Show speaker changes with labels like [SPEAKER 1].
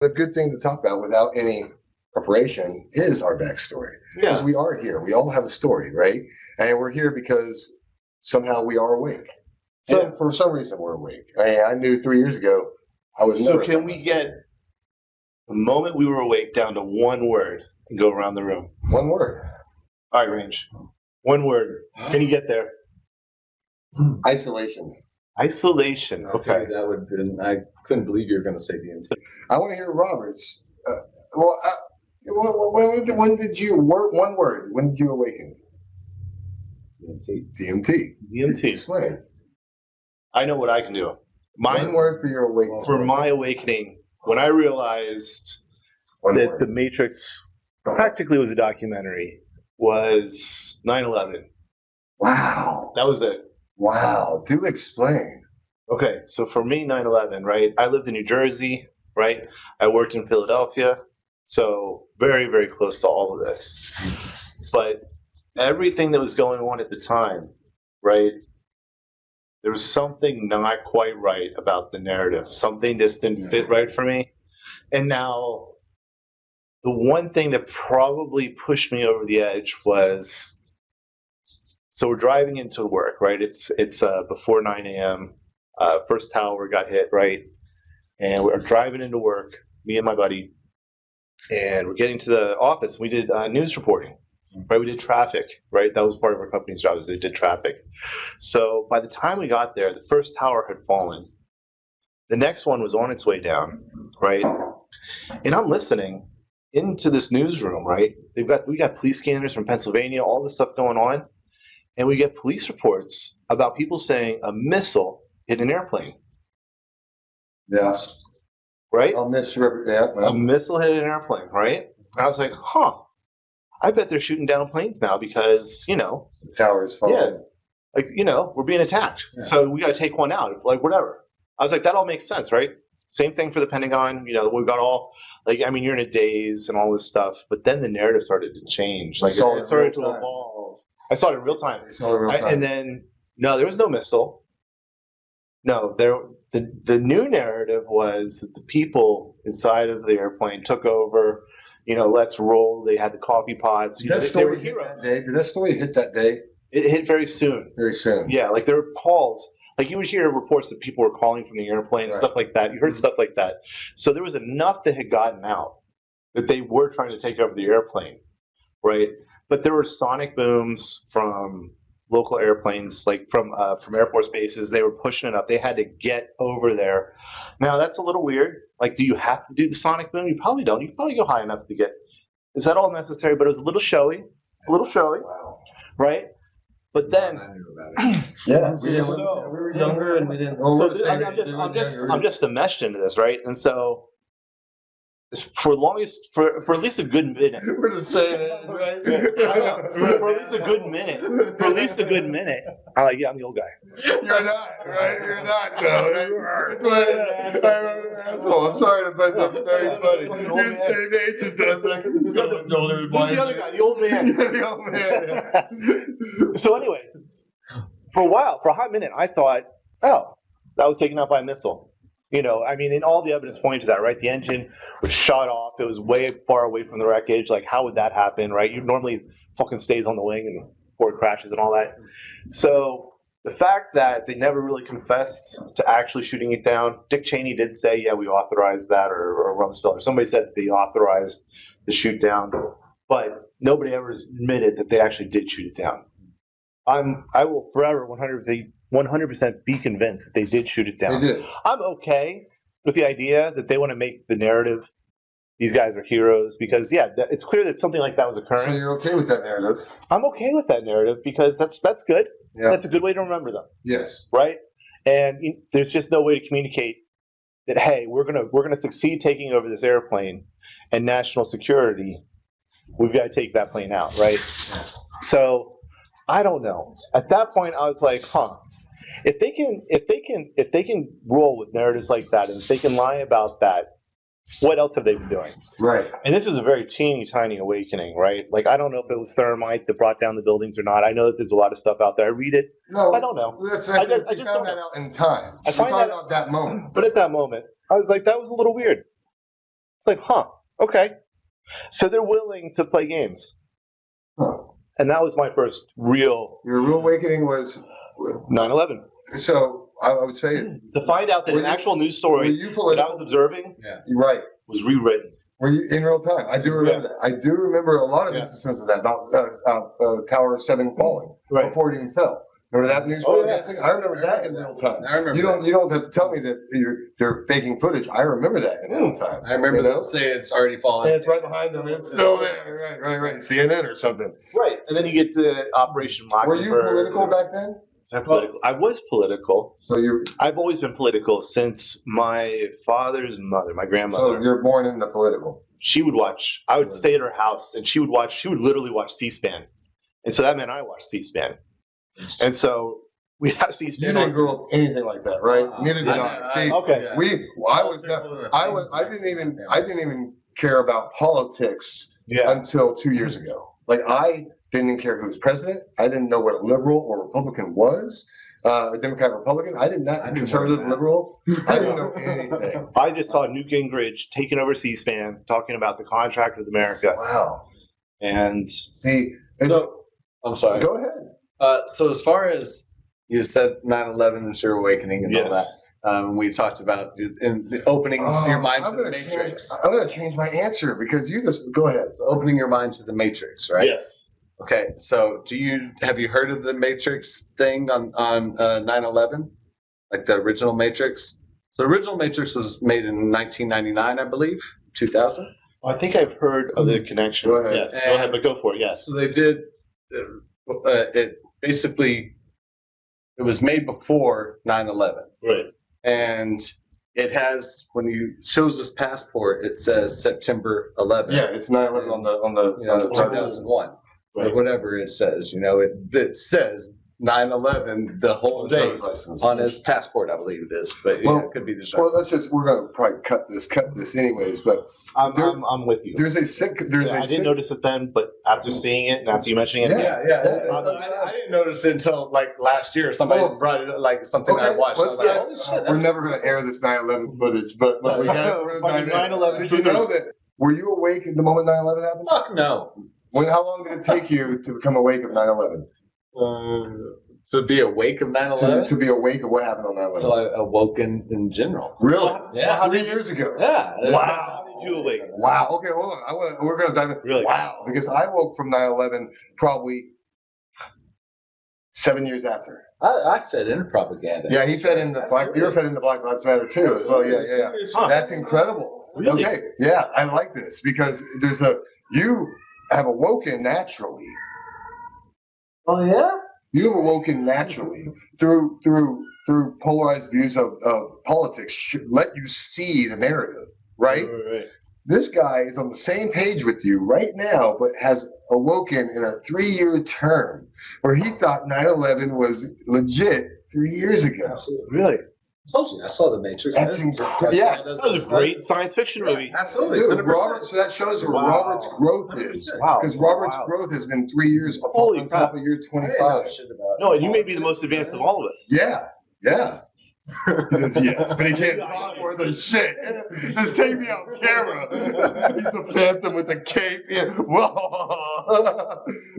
[SPEAKER 1] The good thing to talk about without any preparation is our backstory. Because
[SPEAKER 2] Yeah.
[SPEAKER 1] we are here. We all have a story, right? And we're here because somehow we are awake. So
[SPEAKER 2] Yeah.
[SPEAKER 1] for some reason we're awake. I knew 3 years ago I was
[SPEAKER 2] So
[SPEAKER 1] never
[SPEAKER 2] can we get the moment we were awake down to one word and go around the room?
[SPEAKER 1] one word.
[SPEAKER 2] All right, Range. One word. Can you get there?
[SPEAKER 1] Isolation.
[SPEAKER 2] Isolation.
[SPEAKER 3] I
[SPEAKER 2] Okay.
[SPEAKER 3] figured that would have been, I couldn't believe you were going to say DMT.
[SPEAKER 1] I want to hear Robert's. When did you one word? When did you awaken?
[SPEAKER 3] DMT.
[SPEAKER 1] DMT.
[SPEAKER 2] DMT.
[SPEAKER 1] Explain.
[SPEAKER 2] I know what I can do.
[SPEAKER 1] One word for your awakening.
[SPEAKER 2] For my awakening, when I realized
[SPEAKER 1] One
[SPEAKER 2] that
[SPEAKER 1] word.
[SPEAKER 2] The Matrix practically was a documentary, was 9/11.
[SPEAKER 1] Wow.
[SPEAKER 2] That was it.
[SPEAKER 1] Wow. Do explain.
[SPEAKER 2] Okay, so for me, 9/11, right? I lived in New Jersey, right? I worked in Philadelphia, so very, very close to all of this. But everything that was going on at the time, right? There was something not quite right about the narrative. Something just didn't fit right for me. And now, the one thing that probably pushed me over the edge was, so we're driving into work, right? It's before 9 a.m. First tower got hit, right? And we're driving into work, me and my buddy, and we're getting to the office. We did news reporting, right? We did traffic, right? That was part of our company's job, is they did traffic. So by the time we got there, the first tower had fallen. The next one was on its way down, right? And I'm listening into this newsroom, right? We got police scanners from Pennsylvania, all this stuff going on, and we get police reports about people saying a missile hit an airplane.
[SPEAKER 1] Yes.
[SPEAKER 2] Right?
[SPEAKER 1] I'll
[SPEAKER 2] A missile hit an airplane, right? And I was like, I bet they're shooting down planes now because,
[SPEAKER 1] the tower's falling.
[SPEAKER 2] we're being attacked.
[SPEAKER 1] Yeah.
[SPEAKER 2] So we got to take one out, like whatever. I was like, that all makes sense, right? Same thing for the Pentagon. We've got all, you're in a daze and all this stuff. But then the narrative started to change. Like, it started to evolve. I saw it in real time. And then, no, there was no missile. No, the new narrative was that the people inside of the airplane took over. Let's roll. They had the coffee pots.
[SPEAKER 1] Did that story hit that day? Did that story hit that day?
[SPEAKER 2] It hit very soon.
[SPEAKER 1] Very soon.
[SPEAKER 2] Yeah, there were calls. You would hear reports that people were calling from the airplane and stuff like that. You heard stuff like that. So there was enough that had gotten out that they were trying to take over the airplane, right? But there were sonic booms from local airplanes, from Air Force bases. They were pushing it up. They had to get over there. Now, that's a little weird. Do you have to do the sonic boom? You probably don't. You can probably go high enough to get. Is that all necessary? But it was a little showy.
[SPEAKER 1] Wow.
[SPEAKER 2] Right? But then,
[SPEAKER 1] yeah, we were younger and we didn't.
[SPEAKER 2] I'm just enmeshed into this, right? And so, for at least a good minute.
[SPEAKER 1] We're just saying it, right?
[SPEAKER 2] For at least a good minute. I'm the old guy.
[SPEAKER 1] You're not, right? You're not, though. That's why I'm sorry to bust up. Very funny. You're the same age as us.
[SPEAKER 2] Who's the other guy? The old man.
[SPEAKER 1] The old man.
[SPEAKER 2] So anyway, for a hot minute, I thought, that was taken out by a missile. And all the evidence pointed to that, right? The engine was shot off. It was way far away from the wreckage. How would that happen, right? You normally fucking stays on the wing and before it crashes and all that. So the fact that they never really confessed to actually shooting it down, Dick Cheney did say, yeah, we authorized that, or Rumsfeld, or somebody said they authorized the shoot down, but nobody ever admitted that they actually did shoot it down. I will forever 100% be convinced that they did shoot it down.
[SPEAKER 1] They did.
[SPEAKER 2] I'm okay with the idea that they want to make the narrative, these guys are heroes, because it's clear that something like that was occurring.
[SPEAKER 1] So you're okay with that narrative? I'm
[SPEAKER 2] okay with that narrative because that's good.
[SPEAKER 1] Yeah.
[SPEAKER 2] That's a good way to remember them.
[SPEAKER 1] Yes.
[SPEAKER 2] Right? And there's just no way to communicate that, hey, we're gonna succeed taking over this airplane and national security. We've got to take that plane out, right? So I don't know. At that point, I was like, if they can roll with narratives like that, and if they can lie about that, what else have they been doing?
[SPEAKER 1] Right.
[SPEAKER 2] And this is a very teeny tiny awakening, right? I don't know if it was thermite that brought down the buildings or not. I know that there's a lot of stuff out there. I read it.
[SPEAKER 1] No,
[SPEAKER 2] I don't know.
[SPEAKER 1] I just found that out in time.
[SPEAKER 2] I find
[SPEAKER 1] that out that moment.
[SPEAKER 2] But at that moment, I was like, that was a little weird. It's like, huh, okay. So they're willing to play games.
[SPEAKER 1] Huh.
[SPEAKER 2] And that was my first real
[SPEAKER 1] Your real awakening was
[SPEAKER 2] 9/11.
[SPEAKER 1] so. I would say
[SPEAKER 2] To find out that
[SPEAKER 1] Were
[SPEAKER 2] an
[SPEAKER 1] you-
[SPEAKER 2] actual news
[SPEAKER 1] were
[SPEAKER 2] story
[SPEAKER 1] you
[SPEAKER 2] that I
[SPEAKER 1] political?
[SPEAKER 2] was observing
[SPEAKER 1] You're right.
[SPEAKER 2] was rewritten.
[SPEAKER 1] Were you in real time? I do remember that. I do remember a lot of
[SPEAKER 2] Yeah.
[SPEAKER 1] instances of that about Tower 7 falling
[SPEAKER 2] Right.
[SPEAKER 1] before it even fell. Remember that news?
[SPEAKER 2] Oh, yeah.
[SPEAKER 1] broadcasting? I remember that in real time.
[SPEAKER 3] I remember
[SPEAKER 1] You don't have to tell me that they're faking footage. I remember that in real time.
[SPEAKER 3] I remember
[SPEAKER 1] You know?
[SPEAKER 3] them say it's already fallen.
[SPEAKER 1] And it's right behind them. It's still there. Right. CNN or something.
[SPEAKER 2] Right. And then you get to Operation
[SPEAKER 1] Were
[SPEAKER 2] Mockingbird.
[SPEAKER 1] you political back then?
[SPEAKER 2] I'm political. I was political.
[SPEAKER 1] So you're
[SPEAKER 2] I've always been political since my father's mother, my grandmother.
[SPEAKER 1] so you're born into political.
[SPEAKER 2] She would watch. I would stay at her house, and she would watch. She would literally watch C-SPAN, and so that meant I watched C-SPAN. And so we have
[SPEAKER 1] You
[SPEAKER 2] C-SPAN.
[SPEAKER 1] didn't grow up anything like that, right? Neither did I. See,
[SPEAKER 2] Okay.
[SPEAKER 1] I didn't even care about politics
[SPEAKER 2] Yeah.
[SPEAKER 1] until 2 years ago. Like I didn't even care who was president. I didn't know what a liberal or Republican was. A Democrat, Republican. I did not.
[SPEAKER 3] I knew
[SPEAKER 1] Conservative,
[SPEAKER 3] more than that.
[SPEAKER 1] liberal. I didn't know anything.
[SPEAKER 2] I just saw Newt Gingrich taking over C-SPAN, talking about the contract with America,
[SPEAKER 1] Wow.
[SPEAKER 2] and
[SPEAKER 1] See, it's-
[SPEAKER 3] So, I'm sorry.
[SPEAKER 1] go ahead.
[SPEAKER 3] So as far as you said 9/11 and your awakening and all that,
[SPEAKER 2] yes,
[SPEAKER 3] we talked about in the opening your mind to
[SPEAKER 1] I'm
[SPEAKER 3] the
[SPEAKER 1] gonna
[SPEAKER 3] Matrix.
[SPEAKER 1] I'm going to change my answer because you just go ahead.
[SPEAKER 3] So opening your mind to the Matrix, right?
[SPEAKER 2] yes,
[SPEAKER 3] Okay. So have you heard of the Matrix thing on 9/11? Like the original Matrix? The original Matrix was made in 1999, I believe, 2000.
[SPEAKER 2] I think I've heard of the connections.
[SPEAKER 1] Go ahead.
[SPEAKER 2] Yes, go ahead, but go for it. Yes,
[SPEAKER 3] So they did. It basically it was made before 9/11.
[SPEAKER 2] right.
[SPEAKER 3] And it has when you shows his passport, it says September 11th.
[SPEAKER 1] Yeah, it's 9/11 on the
[SPEAKER 3] You know, 2001 or
[SPEAKER 2] Right.
[SPEAKER 3] whatever it says. You know, it says 9/11 the whole date on his passport, I believe it is. But yeah,
[SPEAKER 1] Well-
[SPEAKER 3] it could be just.
[SPEAKER 1] Well, we're going to probably cut this anyways. But
[SPEAKER 2] I'm with you.
[SPEAKER 1] there's a sick. There's
[SPEAKER 2] Yeah,
[SPEAKER 1] a
[SPEAKER 2] I
[SPEAKER 1] sick.
[SPEAKER 2] didn't notice it then, but after seeing it and after you mentioning it,
[SPEAKER 3] I didn't notice it until like last year. Somebody
[SPEAKER 1] Well,
[SPEAKER 3] brought it up, like something I
[SPEAKER 1] Okay,
[SPEAKER 3] watched. I
[SPEAKER 1] let's
[SPEAKER 3] was like,
[SPEAKER 1] not-
[SPEAKER 3] holy shit,
[SPEAKER 1] we're
[SPEAKER 3] that's
[SPEAKER 1] never going to air this 9/11 footage, but we got we're going to dive in.
[SPEAKER 2] 9/11
[SPEAKER 1] Did you know
[SPEAKER 2] truthers.
[SPEAKER 1] that? Were you awake at the moment 9/11 happened?
[SPEAKER 3] fuck no.
[SPEAKER 1] How long did it take you to become awake of 9/11?
[SPEAKER 3] To be awake of 9/11.
[SPEAKER 1] To be awake of what happened on 9/11?
[SPEAKER 3] So I awoke in general.
[SPEAKER 1] Really?
[SPEAKER 3] Yeah.
[SPEAKER 1] 3 years ago.
[SPEAKER 3] Yeah.
[SPEAKER 1] Wow.
[SPEAKER 2] How did you awaken?
[SPEAKER 1] Wow. Okay, hold on. We're going to dive in.
[SPEAKER 2] Really?
[SPEAKER 1] Wow. Because I woke from 9/11 probably 7 years after.
[SPEAKER 3] I fed into propaganda.
[SPEAKER 1] Yeah, he fed into you were fed into Black Lives Matter too as well. Yeah.
[SPEAKER 2] Huh.
[SPEAKER 1] That's incredible.
[SPEAKER 2] Really?
[SPEAKER 1] Okay. Yeah, I like this because you have awoken naturally.
[SPEAKER 3] Oh yeah.
[SPEAKER 1] You have awoken naturally through polarized views of politics. Let you see the narrative, right?
[SPEAKER 2] Right.
[SPEAKER 1] This guy is on the same page with you right now, but has awoken in a 3-year term where he thought 9/11 was legit 3 years ago.
[SPEAKER 3] Absolutely.
[SPEAKER 2] Really?
[SPEAKER 3] I told you. I saw the Matrix.
[SPEAKER 1] That's incredible. Yeah.
[SPEAKER 2] That was a great science fiction movie.
[SPEAKER 3] Absolutely.
[SPEAKER 1] Dude,
[SPEAKER 3] 100%.
[SPEAKER 1] Robert, so that shows where
[SPEAKER 2] Wow.
[SPEAKER 1] Robert's growth is.
[SPEAKER 2] Wow.
[SPEAKER 1] Because Robert's
[SPEAKER 2] Wow.
[SPEAKER 1] growth has been 3 years
[SPEAKER 2] Holy
[SPEAKER 1] on
[SPEAKER 2] crap.
[SPEAKER 1] top of year
[SPEAKER 3] I didn't know
[SPEAKER 1] 25.
[SPEAKER 3] shit about
[SPEAKER 2] No, and you may be the most advanced of all of us.
[SPEAKER 1] Yeah. He says yes, but he can't talk worth a shit. Just take me on camera. He's a phantom with a cape. Yeah. Whoa.